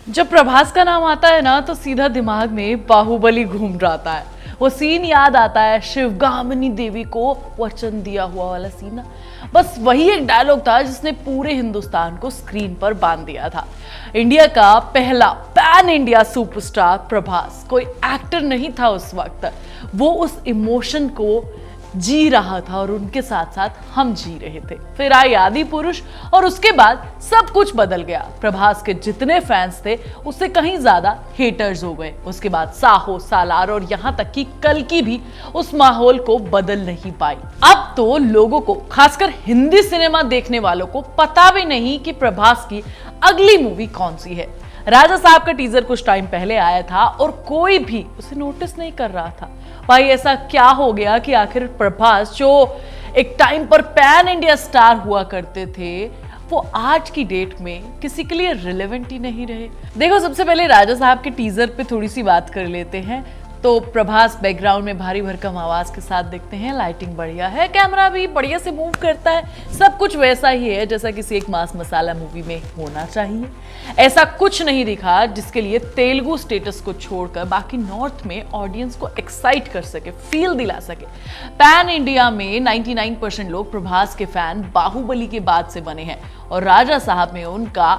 जब प्रभास का नाम आता है ना तो सीधा दिमाग में बाहुबली घूम जाता है। वो सीन याद आता है, शिवगामिनी देवी को वचन दिया हुआ वाला सीन ना। बस वही एक डायलॉग था जिसने पूरे हिंदुस्तान को स्क्रीन पर बांध दिया था। इंडिया का पहला पैन इंडिया सुपरस्टार प्रभास कोई एक्टर नहीं था उस वक्त, वो उस इमोशन को जी रहा था और उनके साथ साथ हम जी रहे थे। फिर आई आदि पुरुष और उसके बाद सब कुछ बदल गया। प्रभास के जितने फैंस थे उससे कहीं ज्यादा हेटर्स हो गए। उसके बाद साहो, सालार और यहाँ तक कि कल्कि भी उस माहौल को बदल नहीं पाई। अब तो लोगों को, खासकर हिंदी सिनेमा देखने वालों को पता भी नहीं कि प्रभास की अगली मूवी कौन सी है। राजा साहब का टीजर कुछ टाइम पहले आया था और कोई भी उसे नोटिस नहीं कर रहा था। भाई ऐसा क्या हो गया कि आखिर प्रभास जो एक टाइम पर पैन इंडिया स्टार हुआ करते थे वो आज की डेट में किसी के लिए रिलेवेंट ही नहीं रहे। देखो, सबसे पहले राजा साहब के टीजर पे थोड़ी सी बात कर लेते हैं। तो प्रभास बैकग्राउंड में भारी भरकम आवाज के साथ दिखते हैं, लाइटिंग बढ़िया है, कैमरा भी बढ़िया से मूव करता है, सब कुछ वैसा ही है जैसा किसी एक मास मसाला मूवी में होना चाहिए। ऐसा कुछ नहीं दिखा जिसके लिए तेलुगु स्टेटस को छोड़कर बाकी नॉर्थ में ऑडियंस को एक्साइट कर सके, फील दिला सके। पैन इंडिया में 99% लोग प्रभास के फैन बाहुबली के बाद से बने हैं और राजा साहब में उनका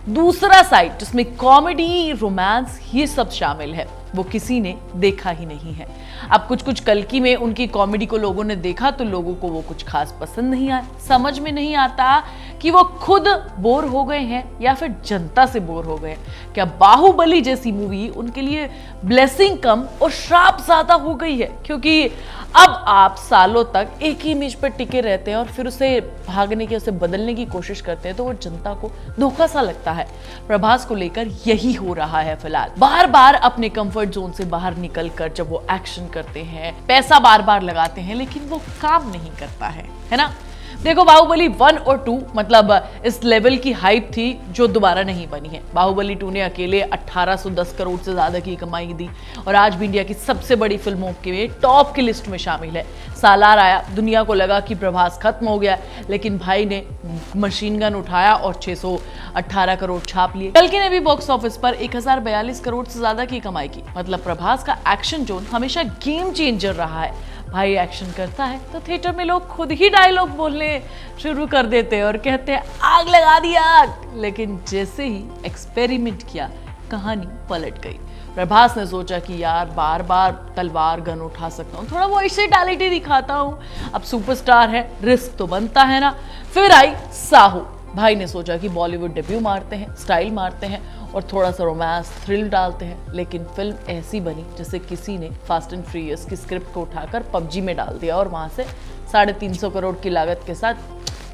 दूसरा साइड जिसमें कॉमेडी, रोमांस ये सब शामिल है, वो किसी ने देखा ही नहीं है। अब कुछ कल्कि में उनकी कॉमेडी को लोगों ने देखा तो लोगों को वो कुछ खास पसंद नहीं आया। समझ में नहीं आता कि वो खुद बोर हो गए हैं या फिर जनता से बोर हो गए। क्या बाहुबली जैसी मूवी उनके लिए ब्लेसिंग कम और श्राप ज्यादा हो गई है? क्योंकि अब आप सालों तक एक ही इमेज पर टिके रहते हैं और फिर उसे भागने की, उसे बदलने की कोशिश करते हैं तो वो जनता को धोखा सा लगता है। प्रभास को लेकर यही हो रहा है फिलहाल। बार बार अपने कंफर्ट जोन से बाहर निकलकर जब वो एक्शन करते हैं, पैसा बार बार लगाते हैं, लेकिन वो काम नहीं करता है ना। देखो, बाहुबली 1 और 2 मतलब इस लेवल की हाइप थी जो दोबारा नहीं बनी है। बाहुबली 2 ने अकेले 1810 करोड़ से ज्यादा की कमाई दी और आज भी इंडिया की सबसे बड़ी फिल्मों के टॉप की लिस्ट में शामिल है। सालार आया, दुनिया को लगा कि प्रभास खत्म हो गया, लेकिन भाई ने मशीन गन उठाया और 618 करोड़ छाप लिए। कल्कि ने भी बॉक्स ऑफिस पर 1042 करोड़ से ज्यादा की कमाई की। मतलब प्रभास का एक्शन जोन हमेशा गेम चेंजर रहा है। भाई एक्शन करता है तो थिएटर में लोग खुद ही डायलॉग बोलने शुरू कर देते हैं और कहते हैं आग लगा दी आग। लेकिन जैसे ही एक्सपेरिमेंट किया, कहानी पलट गई। प्रभास ने सोचा कि यार बार बार तलवार गन उठा सकता हूँ, थोड़ा वर्सेटैलिटी दिखाता हूँ, अब सुपरस्टार है, रिस्क तो बनता है ना। फिर आई साहो। भाई ने सोचा कि बॉलीवुड डेब्यू मारते हैं, स्टाइल मारते हैं और थोड़ा सा रोमांस, थ्रिल डालते हैं। लेकिन फिल्म ऐसी बनी जैसे किसी ने फास्ट एंड फ्यूरियस की स्क्रिप्ट को उठाकर पबजी में डाल दिया और वहां से 350 करोड़ की लागत के साथ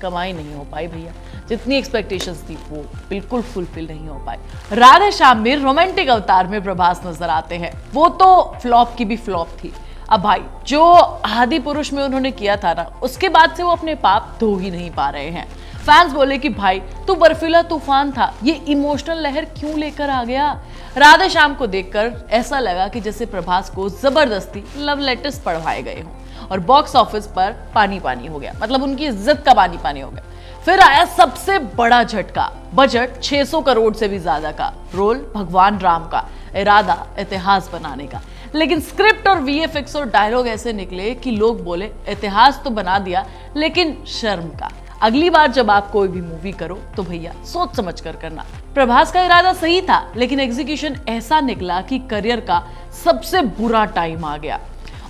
कमाई नहीं हो पाई भैया। जितनी एक्सपेक्टेशंस थी वो बिल्कुल फुलफिल नहीं हो पाई। राधे श्याम में रोमांटिक अवतार में प्रभास नजर आते हैं, वो तो फ्लॉप की भी फ्लॉप थी। अब भाई जो आदि पुरुष में उन्होंने किया था ना, उसके बाद से वो अपने पाप धो ही नहीं पा रहे हैं। फैंस बोले कि भाई तू बर्फीला तूफान था, ये इमोशनल लहर क्यों लेकर आ गया? राधे श्याम को देखकर ऐसा लगा कि जैसे प्रभास को जबरदस्ती लव लेटर्स पढ़वाए गए हों और बॉक्स ऑफिस पर पानी पानी हो गया। मतलब उनकी इज्जत का पानी पानी हो गया। फिर आया सबसे बड़ा झटका, बजट 600 करोड़ से भी ज्यादा का, रोल भगवान राम का, इरादा इतिहास बनाने का। लेकिन स्क्रिप्ट और वीएफएक्स और डायलॉग ऐसे निकले कि लोग बोले इतिहास तो बना दिया लेकिन शर्म का। अगली बार जब आप कोई भी मूवी करो तो भैया सोच समझ कर करना। प्रभास का इरादा सही था लेकिन एग्जीक्यूशन ऐसा निकला कि करियर का सबसे बुरा टाइम आ गया।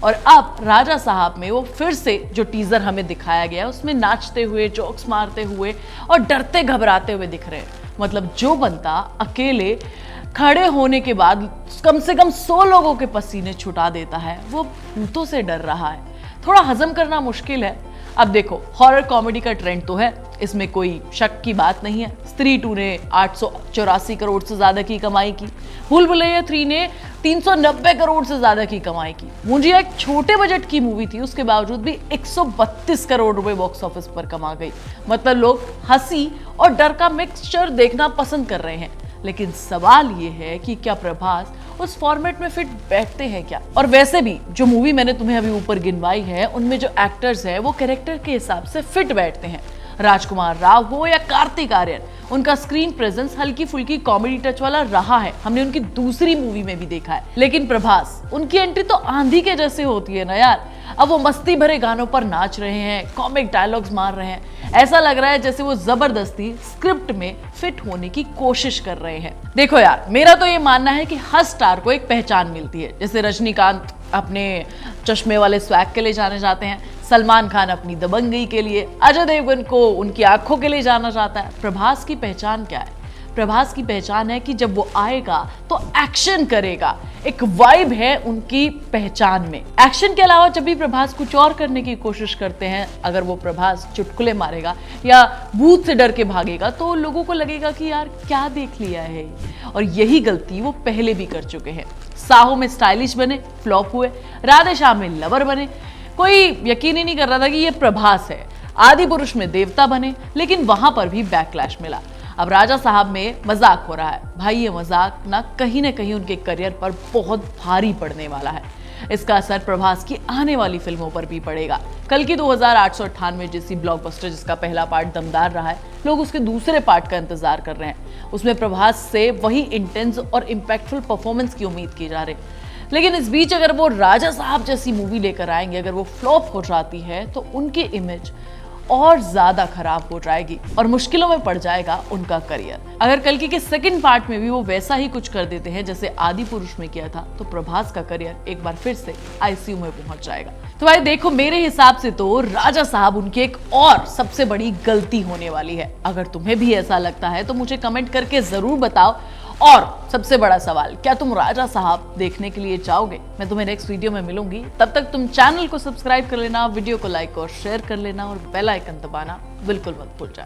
और अब राजा साहब में वो फिर से जो टीजर हमें दिखाया गया उसमें नाचते हुए, जोक्स मारते हुए और डरते घबराते हुए दिख रहे हैं। मतलब जो बनता अकेले खड़े होने के बाद कम से कम 100 लोगों के पसीने छुटा देता है, वो भूतों से डर रहा है। थोड़ा हजम करना मुश्किल है। अब देखो, हॉरर कॉमेडी का ट्रेंड तो है, इसमें कोई शक की बात नहीं है। स्त्री 2 ने 884 करोड़ से ज्यादा की कमाई की। भूल भुलैया 3 ने 390 करोड़ से ज्यादा की कमाई की। मुंजिया एक छोटे बजट की मूवी थी, उसके बावजूद भी 132 करोड़ रुपए बॉक्स ऑफिस पर कमा गई। मतलब लोग हंसी और डर का मिक्सचर देखना पसंद कर रहे हैं। लेकिन सवाल ये है कि क्या प्रभास उस फॉर्मेट में फिट बैठते हैं क्या? और वैसे भी जो मूवी मैंने तुम्हें अभी ऊपर गिनवाई है उनमें जो एक्टर्स हैं वो कैरेक्टर के हिसाब से फिट बैठते हैं। राजकुमार राव हो या कार्तिक आर्यन, उनका स्क्रीन प्रेजेंस हल्की फुल्की कॉमेडी टच वाला रहा है, हमने उनकी दूसरी मूवी में भी देखा है। लेकिन प्रभास, उनकी एंट्री तो आंधी के जैसे होती है ना यार। अब वो मस्ती भरे गानों पर नाच रहे हैं, कॉमिक डायलॉग्स मार रहे हैं, ऐसा लग रहा है जैसे वो जबरदस्ती स्क्रिप्ट में फिट होने की कोशिश कर रहे हैं। देखो यार, मेरा तो ये मानना है कि हर स्टार को एक पहचान मिलती है। जैसे रजनीकांत अपने चश्मे वाले स्वैग के लिए जाने जाते हैं, सलमान खान अपनी दबंगई के लिए, अजय देवगन को उनकी आंखों के लिए जाना जाता है। प्रभास की पहचान क्या है? प्रभास की पहचान है कि जब वो आएगा तो एक्शन करेगा। एक वाइब है उनकी पहचान में। एक्शन के अलावा जब भी प्रभास कुछ और करने की कोशिश करते हैं, अगर वो प्रभास चुटकुले मारेगा या भूत से डर के भागेगा, तो लोगों को लगेगा कि यार क्या देख लिया है। और यही गलती वो पहले भी कर चुके हैं। साहो में स्टाइलिश बने, फ्लॉप हुए। राधे श्याम में लवर बने, कोई यकीन ही नहीं कर रहा था कि ये प्रभास है। आदि पुरुष में देवता बने, लेकिन वहां पर भी बैकलैश मिला। अब राजा साहब में मजाक हो रहा है। भाई ये मजाक ना कहीं उनके करियर पर बहुत भारी पड़ने वाला है। इसका असर प्रभास की आने वाली फिल्मों पर भी पड़ेगा। कल की 2898 जैसी ब्लॉकबस्टर, जिसका पहला पार्ट दमदार रहा है, लोग उसके दूसरे पार्ट का इंतजार कर रहे हैं। उसमें प्रभास से वही इंटेंस और इम्पैक्टफुल परफॉर्मेंस की उम्मीद की जा रही। लेकिन इस बीच अगर वो राजा साहब जैसी मूवी लेकर आएंगे, अगर वो फ्लॉप हो जाती है, तो उनकी इमेज और ज्यादा खराब हो जाएगी और मुश्किलों में पड़ जाएगा उनका करियर। अगर कल्कि के सेकंड पार्ट में भी वो वैसा ही कुछ कर देते हैं जैसे आदि पुरुष में किया था, तो प्रभास का करियर एक बार फिर से आईसीयू में पहुंच जाएगा। तो भाई देखो, मेरे हिसाब से तो राजा साहब उनकी एक और सबसे बड़ी गलती होने वाली है। अगर तुम्हें भी ऐसा लगता है तो मुझे कमेंट करके जरूर बताओ। और सबसे बड़ा सवाल, क्या तुम राजा साहब देखने के लिए जाओगे? मैं तुम्हें नेक्स्ट वीडियो में मिलूंगी। तब तक तुम चैनल को सब्सक्राइब कर लेना, वीडियो को लाइक और शेयर कर लेना और बेल आइकन दबाना बिल्कुल मत भूल जाना।